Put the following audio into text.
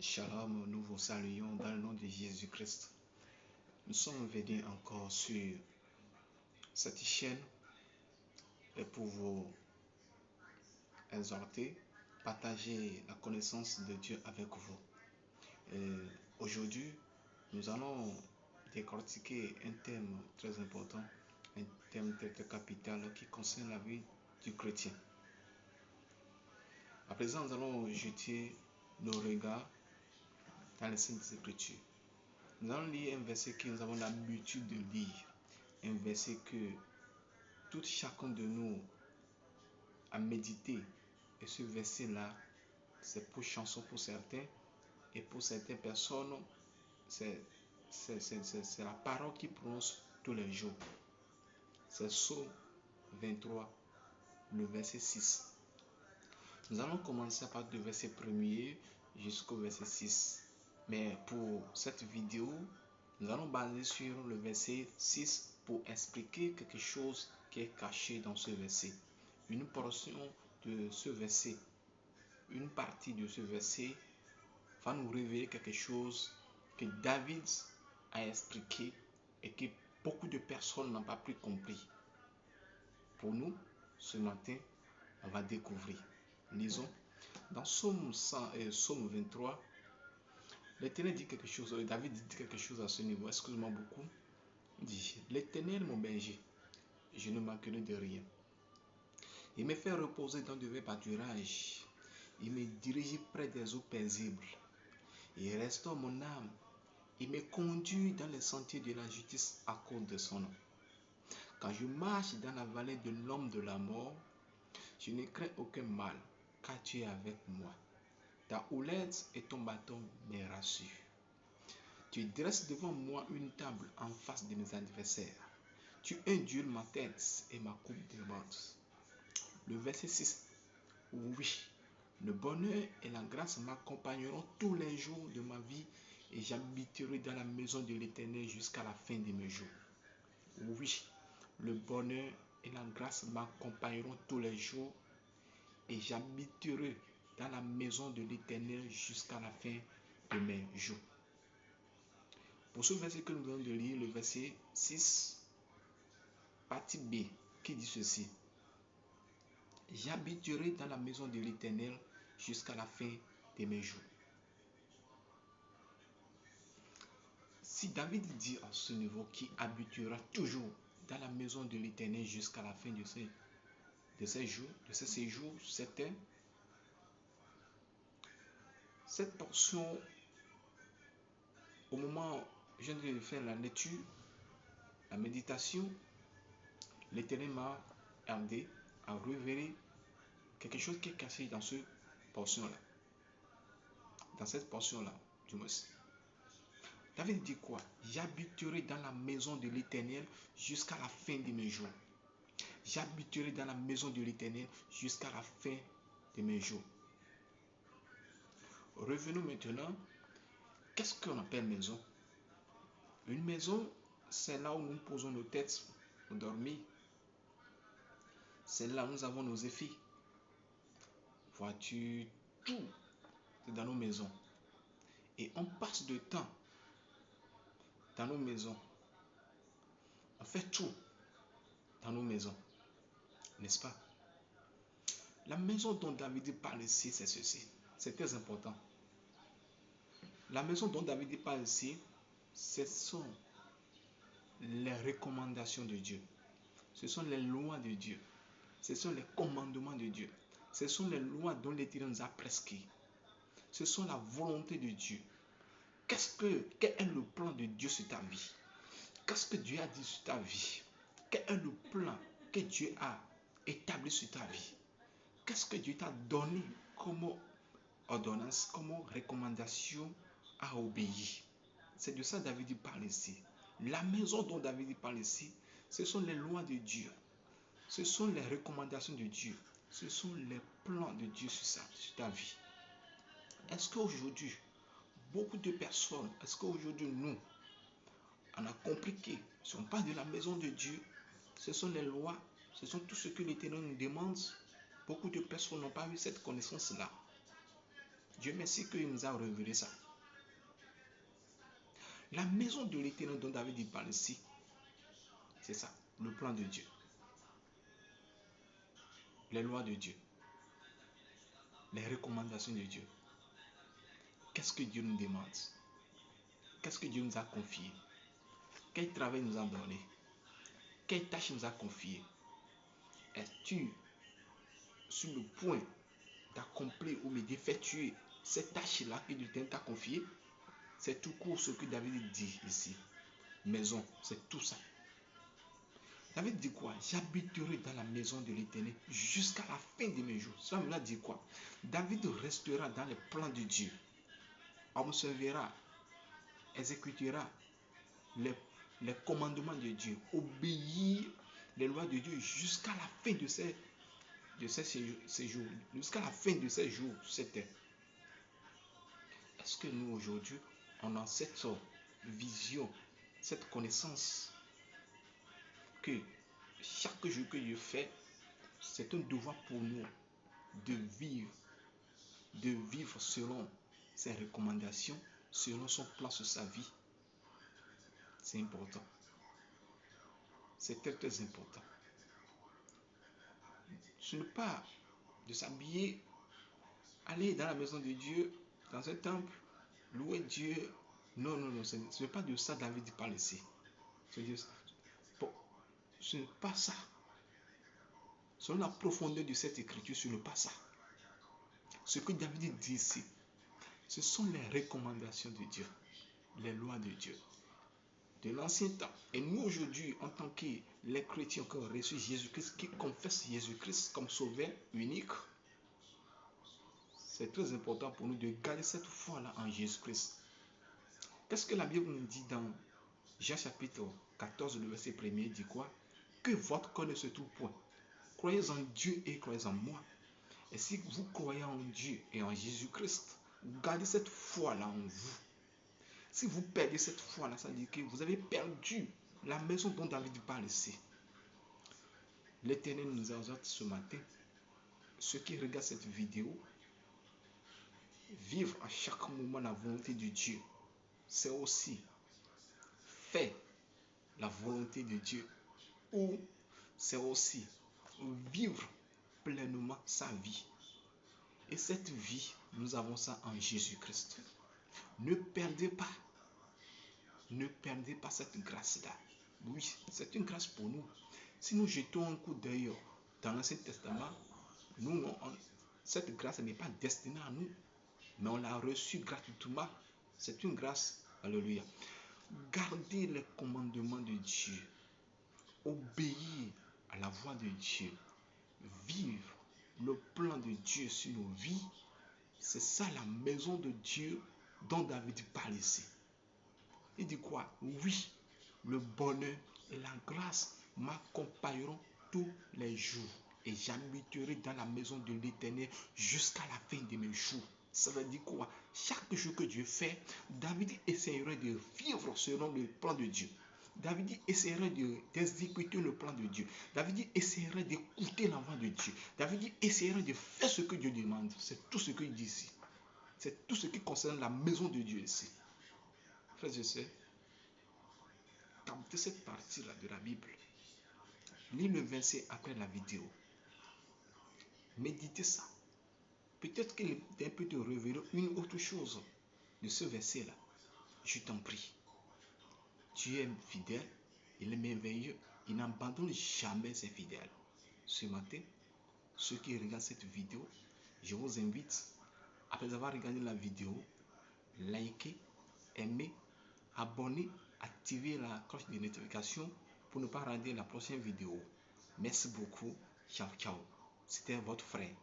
Shalom, nous vous saluons dans le nom de Jésus-Christ. Nous sommes venus encore sur cette chaîne pour vous exhorter, partager la connaissance de Dieu avec vous. Aujourd'hui, nous allons décortiquer un thème très important, un thème très capital qui concerne la vie du chrétien. À présent, nous allons jeter nos regards dans les Saintes Écritures. Nous allons lire un verset que nous avons l'habitude de lire, un verset que chacun de nous a médité. Et ce verset-là, c'est pour chanson pour certains, et pour certaines personnes, c'est la parole qui prononce tous les jours. C'est Psaume 23, le verset 6. Nous allons commencer par le verset 1er jusqu'au verset 6. Mais pour cette vidéo, nous allons baser sur le verset 6 pour expliquer quelque chose qui est caché dans ce verset. Une portion de ce verset, une partie de ce verset va nous révéler quelque chose que David a expliqué et que beaucoup de personnes n'ont pas plus compris. Pour nous, ce matin, on va découvrir. Lisons. Dans Psaume 23, l'Éternel dit quelque chose, David dit quelque chose à ce niveau, excuse-moi beaucoup. Il dit, l'Éternel mon berger, je ne manquerai de rien. Il me fait reposer dans de verts pâturages. Il me dirige près des eaux paisibles. Il restaure mon âme. Il me conduit dans les sentiers de la justice à cause de son nom. Quand je marche dans la vallée de l'ombre de la mort, je ne crains aucun mal, car tu es avec moi. Ta houlette et ton bâton me rassurent. Tu dresses devant moi une table en face de mes adversaires. Tu induis ma tête et ma coupe déborde. Le verset 6. Oui, le bonheur et la grâce m'accompagneront tous les jours de ma vie et j'habiterai dans la maison de l'Éternel jusqu'à la fin de mes jours. Oui, le bonheur et la grâce m'accompagneront tous les jours et j'habiterai dans la maison de l'Éternel jusqu'à la fin de mes jours. Pour ce verset que nous venons de lire, le verset 6, partie B, qui dit ceci. J'habiterai dans la maison de l'Éternel jusqu'à la fin de mes jours. Si David dit à ce niveau qu'il habitera toujours dans la maison de l'Éternel jusqu'à la fin de ses séjours, cette portion, au moment où je viens de faire la lecture, la méditation, l'Éternel m'a aidé à révéler quelque chose qui est caché dans cette portion-là. Dans cette portion-là, du moins. David dit quoi? J'habiterai dans la maison de l'Éternel jusqu'à la fin de mes jours. J'habiterai dans la maison de l'Éternel jusqu'à la fin de mes jours. Revenons maintenant. Qu'est-ce qu'on appelle maison? Une maison, c'est là où nous posons nos têtes pour dormir. C'est là où nous avons nos effets. Voiture, tout. C'est dans nos maisons. Et on passe de temps dans nos maisons. On fait tout dans nos maisons. N'est-ce pas? La maison dont David parle ici, c'est ceci. C'est très important. La maison dont David parle ici, ce sont les recommandations de Dieu. Ce sont les lois de Dieu. Ce sont les commandements de Dieu. Ce sont les lois dont l'Éternel nous a prescrits. Ce sont la volonté de Dieu. Quel est le plan de Dieu sur ta vie? Qu'est-ce que Dieu a dit sur ta vie? Quel est le plan que Dieu a établi sur ta vie? Qu'est-ce que Dieu t'a donné comme ordonnance, comme recommandation à obéir? C'est de ça que David parle ici. La maison dont David parle ici, ce sont les lois de Dieu. Ce sont les recommandations de Dieu. Ce sont les plans de Dieu sur ta vie. Est-ce qu'aujourd'hui, beaucoup de personnes, est-ce qu'aujourd'hui nous, on a compris que si on parle de la maison de Dieu, ce sont les lois, ce sont tout ce que l'Éternel nous demande. Beaucoup de personnes n'ont pas eu cette connaissance-là. Dieu merci qu'il nous a révélé ça. La maison de l'Éternel dont David parle ici, c'est ça, le plan de Dieu. Les lois de Dieu. Les recommandations de Dieu. Qu'est-ce que Dieu nous demande? Qu'est-ce que Dieu nous a confié? Quel travail nous a donné? Quelle tâche nous a confié? Es-tu sur le point d'accomplir ou d'effectuer cette tâche-là que Dieu t'a confiée? C'est tout court ce que David dit ici. Maison, c'est tout ça. David dit quoi? J'habiterai dans la maison de l'Éternel jusqu'à la fin de mes jours. Ça veut dire quoi? David restera dans les plans de Dieu. Observera, exécutera les commandements de Dieu. Obéir les lois de Dieu jusqu'à la fin de ces jours. Jusqu'à la fin de ces jours sur cette terre. Est-ce que nous aujourd'hui, on a cette vision, cette connaissance que chaque jour que je fais, c'est un devoir pour nous de vivre selon ses recommandations, selon son plan sur sa vie. C'est important. C'est très très important. Ce n'est pas de s'habiller, aller dans la maison de Dieu, dans un temple, louer Dieu. Non, non, non, ce n'est pas de ça David parle ici. Ce n'est pas ça. Selon la profondeur de cette écriture, ce n'est pas ça. Ce que David dit ici, ce sont les recommandations de Dieu, les lois de Dieu, de l'ancien temps. Et nous aujourd'hui, en tant que les chrétiens qui ont reçu Jésus-Christ, qui confessent Jésus-Christ comme sauveur unique, c'est très important pour nous de garder cette foi-là en Jésus-Christ. Qu'est-ce que la Bible nous dit dans Jean chapitre 14, le verset 1er, dit quoi? Que votre cœur ne se trouve point. Croyez en Dieu et croyez en moi. Et si vous croyez en Dieu et en Jésus-Christ, gardez cette foi-là en vous. Si vous perdez cette foi-là, ça veut dire que vous avez perdu la maison dont David parle ici. L'Éternel nous exhorte ce matin, ceux qui regardent cette vidéo, vivre à chaque moment la volonté de Dieu. C'est aussi faire la volonté de Dieu. Ou c'est aussi vivre pleinement sa vie. Et cette vie, nous avons ça en Jésus-Christ. Ne perdez pas cette grâce-là. Oui, c'est une grâce pour nous. Si nous jetons un coup d'œil dans l'Ancien Testament, cette grâce n'est pas destinée à nous, mais on l'a reçue gratuitement. C'est une grâce. Alléluia. Gardez les commandements de Dieu. Obéir à la voix de Dieu. Vivre le plan de Dieu sur nos vies. C'est ça la maison de Dieu dont David parle ici. Il dit quoi? Oui, le bonheur et la grâce m'accompagneront tous les jours. Et j'habiterai dans la maison de l'Éternel jusqu'à la fin de mes jours. Ça veut dire quoi? Chaque jour que Dieu fait, David essaierait de vivre selon le plan de Dieu. David essaierait d'exécuter le plan de Dieu. David essaierait d'écouter la voix de Dieu. David essaierait de faire ce que Dieu demande. C'est tout ce qu'il dit ici. C'est tout ce qui concerne la maison de Dieu ici. Frères et sœurs, captez cette partie-là de la Bible. Lis le verset après la vidéo. Méditez ça. Peut-être qu'il peut te révéler une autre chose de ce verset-là. Je t'en prie. Tu es fidèle, il est merveilleux, il n'abandonne jamais ses fidèles. Ce matin, ceux qui regardent cette vidéo, je vous invite, après avoir regardé la vidéo, liker, aimer, abonner, activer la cloche de notification pour ne pas rater la prochaine vidéo. Merci beaucoup. Ciao, ciao. C'était votre frère